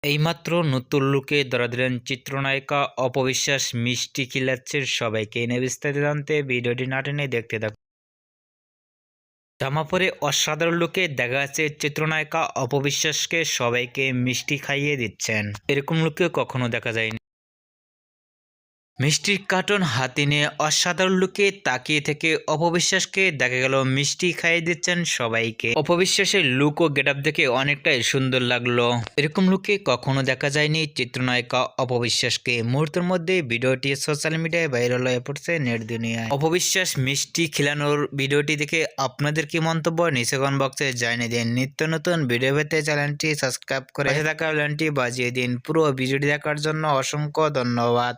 এইমাত্র নতুন লুকে ধরা দিলেন চিত্রনায়িকা অপবিশ্বাস। মিষ্টি খিলাচ্ছেন সবাইকে। এ নিয়ে বিস্তারিত জানতে ভিডিওটি না টেনে দেখতে থাকুন। জামা পরে অসাধারণ লুকে দেখা যাচ্ছে চিত্রনায়িকা অপবিশ্বাসকে সবাইকে মিষ্টি খাইয়ে দিচ্ছেন। এরকম লুকে কখনো দেখা যায়নি। মিষ্টির কার্টন হাতে নিয়ে অসাধারণ লুকে তাকিয়ে থেকে অপবিশ্বাসকে দেখা গেল মিষ্টি খাইয়ে দিচ্ছেন সবাইকে। অপবিশ্বাসের লুক ও গেটআপ দেখে অনেকটাই সুন্দর লাগলো। এরকম লুকে কখনো দেখা যায়নি চিত্রনায়িকা অপবিশ্বাসকে। মুহূর্তের মধ্যে ভিডিওটি সোশ্যাল মিডিয়ায় ভাইরাল হয়ে পড়ছে নেট দুনিয়ায়। অপবিশ্বাস মিষ্টি খিলানোর ভিডিওটি দেখে আপনাদের কি মন্তব্য নিচে কমেন্ট বক্সে জানিয়ে দিন। নিত্য নতুন ভিডিও পেতে চ্যানেলটি সাবস্ক্রাইব করে পাশে থাকা বেলটি বাজিয়ে দিন। পুরো ভিডিওটি দেখার জন্য অসংখ্য ধন্যবাদ।